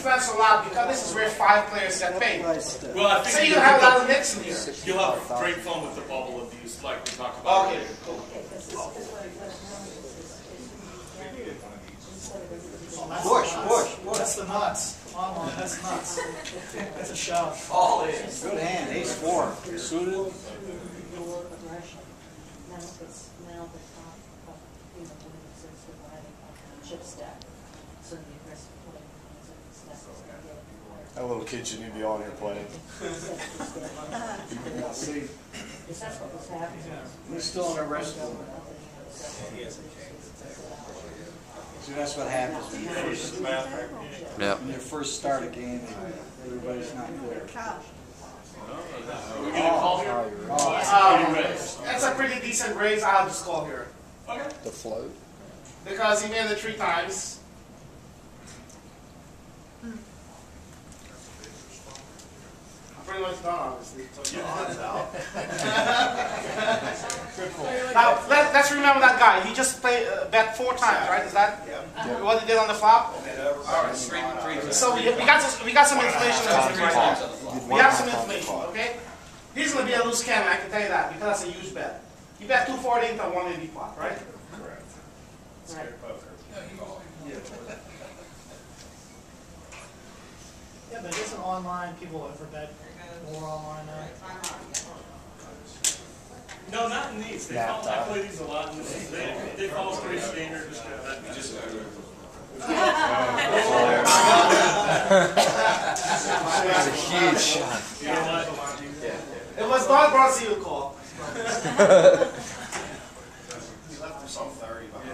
influence a lot because this is where 5 players get paid. Well, I So think you have a lot of mix in here. you'll have great fun with the bubble abuse, like we talked about. Okay, cool. Push. That's the nuts. Online, that's nuts. That's a shove. All in. Good hand, ace-4. Suited. Now it's now the top of, you know, when it says the writing of the chip stack. So the aggressive play is a stack. That little kid shouldn't even be on here playing. See, That's what was happening. he's still in a rest room. See, that's what happens when you first start a game and everybody's not there. We're gonna call here. That's a pretty decent raise. I'll just call here. Okay. The float. Because he made it 3 times. I'm pretty much done, honestly. Now, let's remember that guy. He just played bet 4 times, right? Is that what he did on the flop? Alright. So we got some information. We have some information, okay? He's going to be a loose cannon, I can tell you that, because that's a huge bet. You bet 240 into a 180 pot, right? Correct. Yeah, but isn't online, people overbet more online now? No, not in these. I play these a lot in these. They follow pretty standard. It's a huge shot. You know what? It was Don Brazil call. He left himself 30 behind.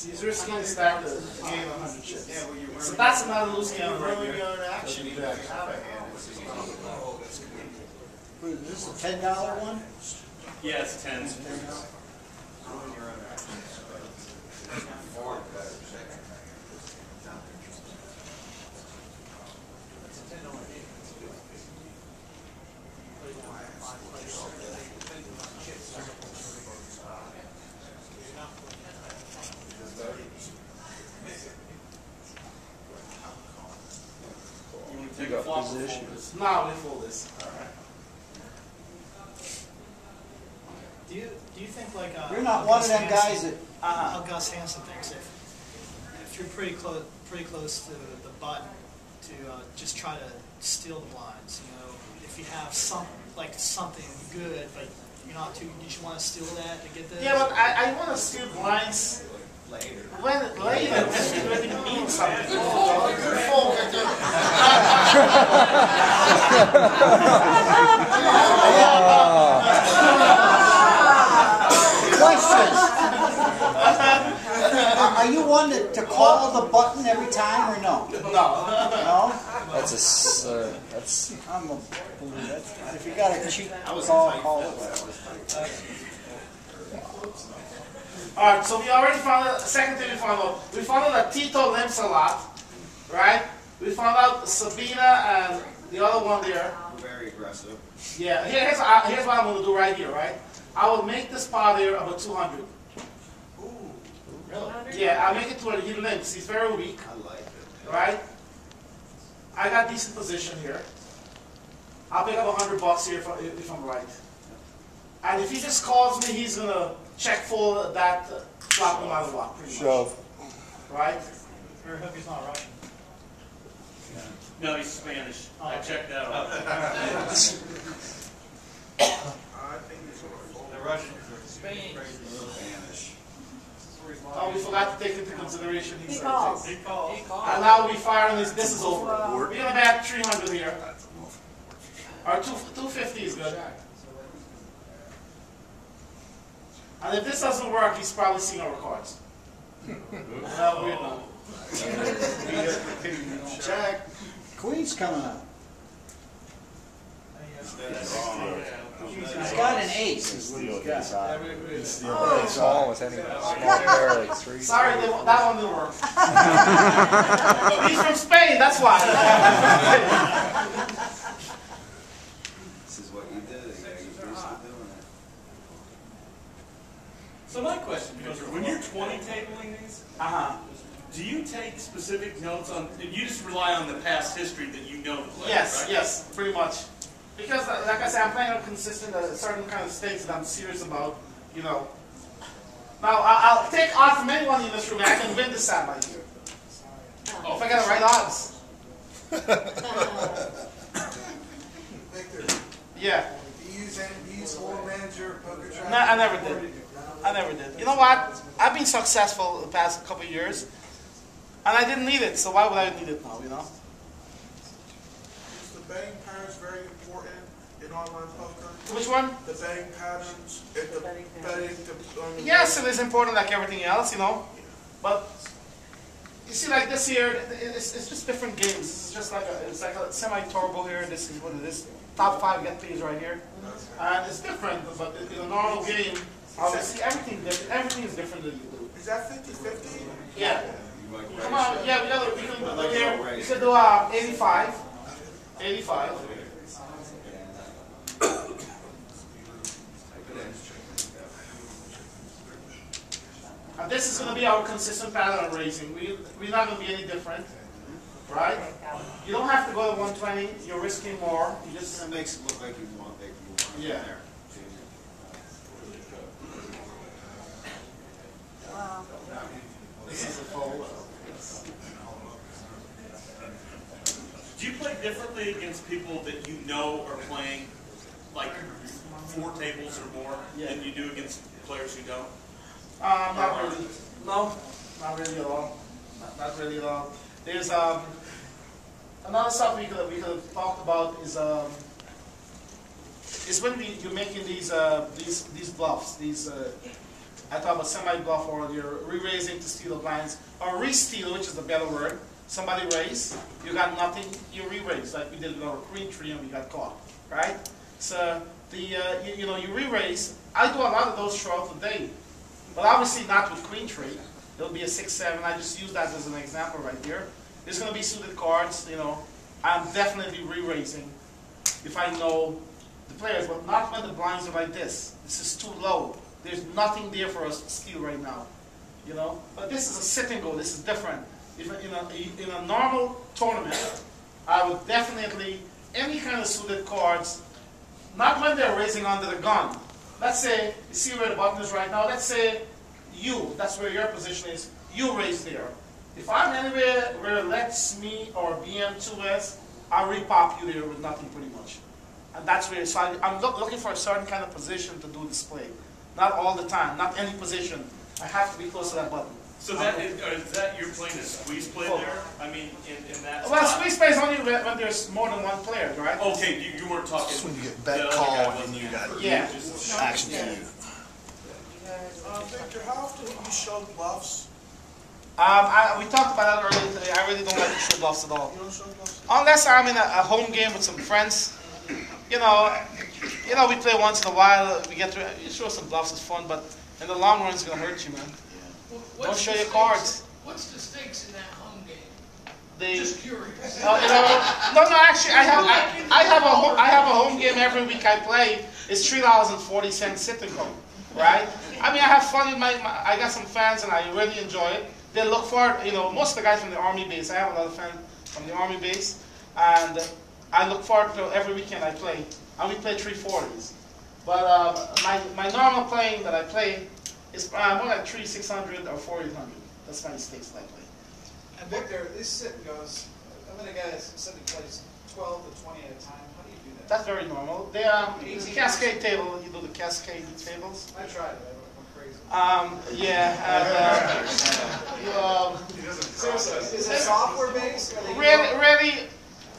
He's risking to stack the game 100 chips. So that's another loose cannon right here. Action, even if you have a hand. Is this a $10 one? Yeah, it's 10s. You want to take a flop or fold this? Now we fold this. Do you think like You're not one of them guys that... how Gus Hansen thinks if you're pretty close to the button to just try to steal the blinds, you know, if you have something good, but you're not too, you just want to steal that to get the... Yeah, but I want to steal blinds later. When later, this really means something. Question. Are you one to call the button every time or no? No? That's I'm a believer. If you got a cheap call it. Alright, so we already found out, second thing we found out. We found out that Tito limps a lot, right? We found out Sabina and the other one there. Very aggressive. Yeah, here's what I'm going to do right here, right? I will make this pot here about 200. Ooh, Yeah, I'll make it 200. He limps. He's very weak, I like it. right? I got decent position here. I'll pick up $100 here if I'm right. And if he just calls me, he's going to check full that flop no matter what, pretty much. shove. Right? I hope he's not Russian. No, he's Spanish. I checked that out. The Russians are Spanish. Oh, we forgot to take into consideration his He calls. He called. And now we fire on this. This is over. We're going to bet 300 here. Or 250 is good. And if this doesn't work, he's probably seen our cards. No, we're not. Check. Queen's coming up. He's Yeah. got an ace, is what he's got. Small with any small pair, like 3. Sorry, that one didn't work. He's from Spain, that's why. This is what you did. You gotta get used to doing it. So my question, Coach, when you're 20 tabling these, Uh-huh. do you take No, it's on. You just rely on the past history that you know to play. Yes, right? yes, pretty much. Because, like I said, I'm playing on consistent, certain kind of stakes that I'm serious about, you know. Now, I'll take odds from anyone in this room. I can win this time right here. Oh, If I get the right odds. Victor, Yeah. do you use Old Manager, Poker Tracker? No, I never did. I never did. You know what? I've been successful the past couple of years, and I didn't need it, so why would I need it now, you know? Is the betting patterns very important in online poker? Which one? The betting patterns, and the betting, Yes, it is important like everything else, you know. But you see, like this here, it's just different games. It's just like it's like a semi-turbo here. This is what it is. Top 5 get pays right here, and it's different. But in a normal game, obviously everything is different than you do. Is that 50-50? Yeah. Come on, yeah, we can do here. We could do 85. 85. And this is going to be our consistent pattern of raising. We're not going to be any different, right? You don't have to go to 120. You're risking more. You just It makes it look like you want it Yeah. there. Wow. This is a fold. Do you play differently against people that you know are playing like 4 tables or more than you do against players who don't? Not really. No, not really at all. Not really at all. There's another stuff we could have talked about is when you're making these bluffs. I talked about semi-bluff, or you're re-raising to steal the blinds, or re-steal, which is the better word. Somebody raise, you got nothing, you re-raise, like we did with our green tree and we got caught, right? So you re-raise. I do a lot of those throughout the day, but obviously not with queen tree. It'll be a 6-7. I just use that as an example right here. There's going to be suited cards. You know, I'm definitely re-raising if I know the players, but not when the blinds are like this. This is too low. There's nothing there for us to steal right now, you know. But this is a sit and go. This is different. If in a normal tournament, I would definitely any kind of suited cards, not when they're raising under the gun. Let's say you see where the button is right now. Let's say that's where your position is. You raise there. If I'm anywhere where it lets me or BM2S, I'll repop you there with nothing pretty much. And that's where, so I'm looking for a certain kind of position to do display. Not all the time, not any position. I have to be close to that button. So is that you're playing a squeeze play there? I mean, in that Well, spot? squeeze play is only when there's more than one player, right? Okay, you weren't talking. That's when you get the bet other call guy and wasn't then you there. got Yeah. action to you. Victor, how often do you show bluffs? We talked about that earlier today. I really don't like to show bluffs at all. You don't show bluffs? Unless I'm in a home game with some friends. You know, we play once in a while. We get to show some bluffs. It's fun, but in the long run, it's gonna hurt you, man. Don't show your cards. What's the stakes in that home game? They, Just curious. no, actually, I have a home game every week I play. It's $3.40 sit and go, right? I mean, I have fun with I got some fans and I really enjoy it. They look for it, most of the guys from the Army base. I have a lot of fans from the Army base, and I look forward to every weekend I play. And we play 340s. But my normal playing that I play is more like 3,600 or 4,800. That's my stakes that I play. And Victor, this sit and goes, I'm going to guess sitting plays 12 to 20 at a time. How do you do that? That's very normal. The cascade table, you do the cascade tables. I tried it. I went crazy. Seriously, is it software based? Really,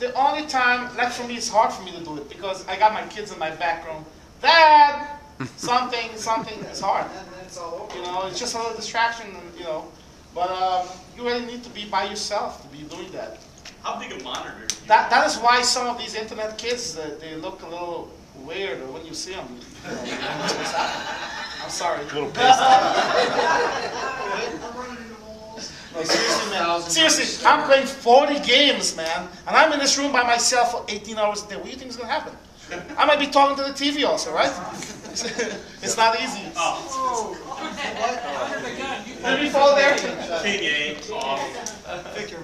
the only time, like for me, it's hard for me to do it because I got my kids in my background. Dad, something is hard. And then it's all over. It's just a little distraction, but you really need to be by yourself to be doing that. How big a monitor? Do you That is why some of these internet kids, they look a little weird when you see them. I'm sorry. A little pissed. No, seriously, man. Seriously, I'm playing 40 games, man, and I'm in this room by myself for 18 hours a day. What do you think is going to happen? I might be talking to the TV also, right? It's not easy. Did we fall there? Victor, at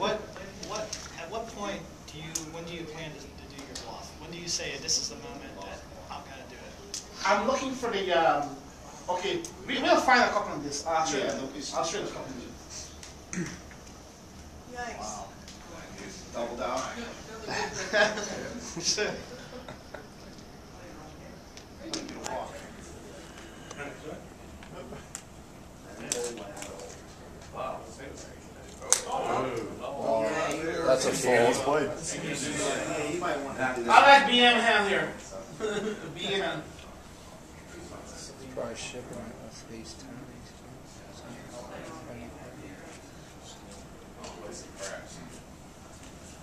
what point when do you plan to do your bluff? When do you say this is the moment that I'm going to do it? I'm looking for the, okay, we'll find a couple of this. I'll show you. I'll show you a couple of these. Yikes. Double down. That's a fold. Yeah, you might want to do I that. like BM hand here. BM. Try shipping us these times.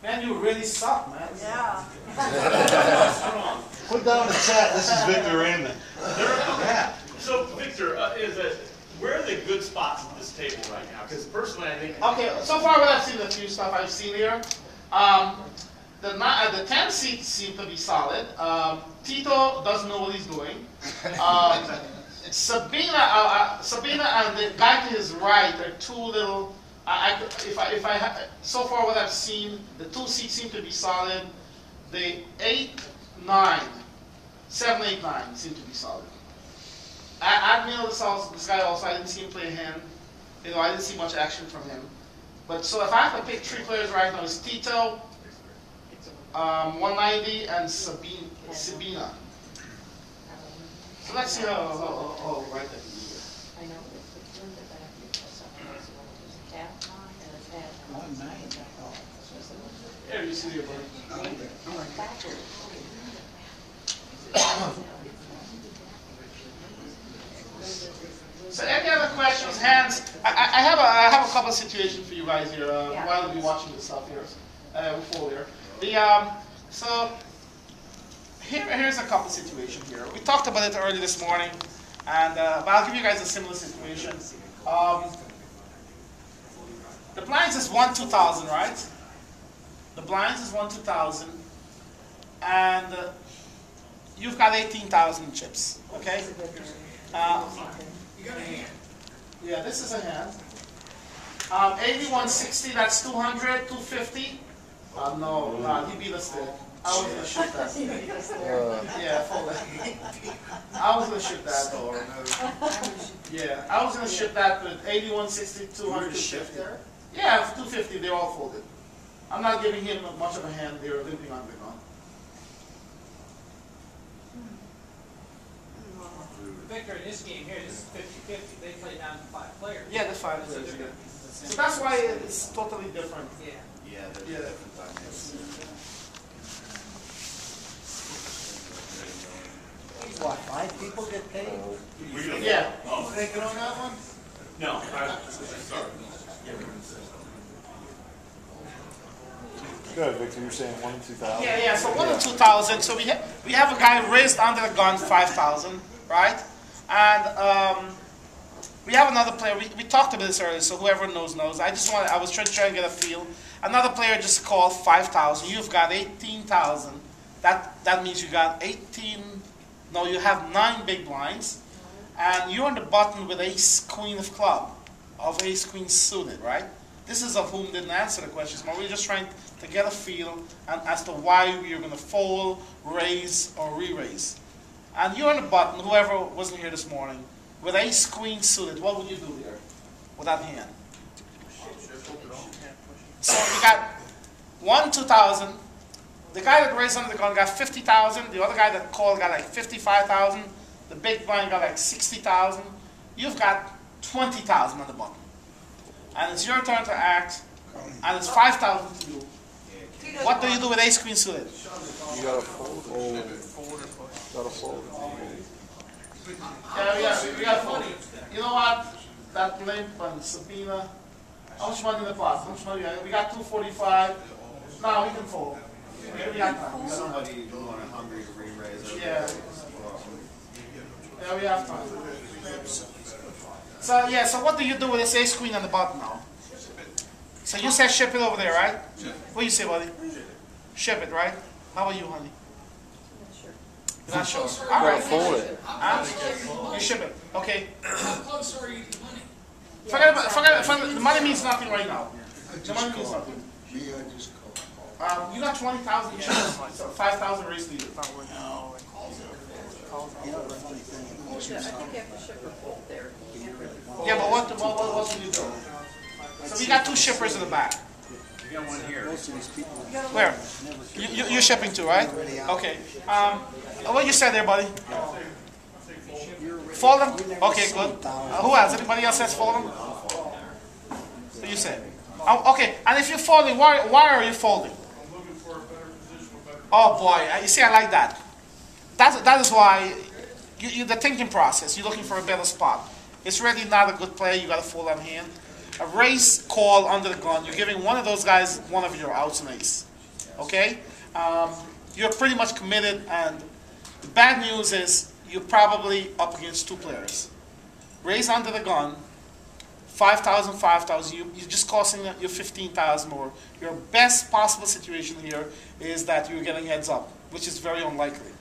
Man, you really suck, man. Yeah. Put down the chat, this is Victor Raymond. So, Victor, where are the good spots at this table right now? Because personally, I think. Okay, so far what I've seen, the few stuff I've seen here, the 10 seats seem to be solid. Tito doesn't know what he's doing. Sabina and the guy to his right are too little. So far what I've seen, the 2 seats seem to be solid. The 8, 9, 7, 8, 9 seem to be solid. Admiral, this guy also, I didn't see him play a hand. I didn't see much action from him. But so if I have to pick 3 players right now, it's Tito, 190, and Sabina. So let's see how right that can do. I know it's in the back because someone else was a cat and a cat. 190. Here, you see your buddy. So any other questions, hands? I have a couple of situations for you guys here while we'll be watching this stuff here. Before here. So here's a couple of situations here. We talked about it early this morning, and but I'll give you guys a similar situation. The blinds is 1-2,000, right? The blinds is 1-2,000, and you've got 18,000 chips. Okay. You got a hand. Yeah, this is a hand. 8160, that's 200, 250. No, he beat us there. I was gonna shoot that. Yeah, fold it. I was gonna shoot that. Yeah, I was gonna ship that with 8160, 200, 250. Yeah, 250, they're all folded. I'm not giving him much of a hand. They're limping on the ground. Victor, in this game here, this is 50-50. They play down to 5 players. Yeah, the 5 players. Yeah. So that's why it's totally different. Yeah. Yeah, there's a different dynamics. What, 5 people get paid? Yeah. Oh, Taking on that one? no. Sorry. Good, Victor, you're saying 1-2,000? Yeah, so 1-2,000. So we have a guy raised under the gun 5,000, right? And we have another player. We talked about this earlier, so whoever knows. I was trying to get a feel. Another player just called 5,000. You've got 18,000. That means you got 18. No, you have 9 big blinds, and you're on the button with ace queen of club, of ace queen suited, right? This is of whom didn't answer the questions, but we're just trying to get a feel as to why you're going to fold, raise, or re-raise. And you're on the button, whoever wasn't here this morning, with ace queen suited. What would you do here with that hand? So we got 1-2,000. The guy that raised under the gun got 50,000. The other guy that called got like 55,000. The big blind got like 60,000. You've got 20,000 on the button. And it's your turn to act, and it's 5,000 to do. What do you do with ace queen suited? You gotta fold. Gotta fold. Yeah, we got fold. You know what? That limp and Sabina. How much money in the pot? How much money? We got 245. No, we can fold. We got time. Somebody doing a hungry to re-raise. Yeah. Yeah, we have time. So what do you do with this ace queen on the bottom now? So you said ship it over there, right? What do you say, buddy? Ship it, right? How about you, honey? Sure. You're not sure. You All gotta right. fold it. You ship it. Okay. How close are you to money? Forget the money means nothing right now. The money means nothing. You got 20,000. You ship it. So 5,000 race leader. You know the funny thing, most of I the time, think you have to ship her full there. You can't really- Yeah, but what do you do? So we got 2 shippers in the back. most of these people Where? never. You're shipping too, right? Okay. What you said there, buddy? Fold them? Okay, good. Who else? Anybody else has fold them? What you said? Oh, okay. And if you're folding, why are you folding? I'm looking for a better position, a better. Oh boy, you see, I like that. That is why the thinking process. You're looking for a better spot. It's really not a good play. You got to fold on hand. A race call under the gun. You're giving one of those guys one of your outs and ace. Okay? You're pretty much committed, and the bad news is you're probably up against 2 players. Raise under the gun, 5,000, 5,000. You're just costing you 15,000 more. Your best possible situation here is that you're getting heads up, which is very unlikely.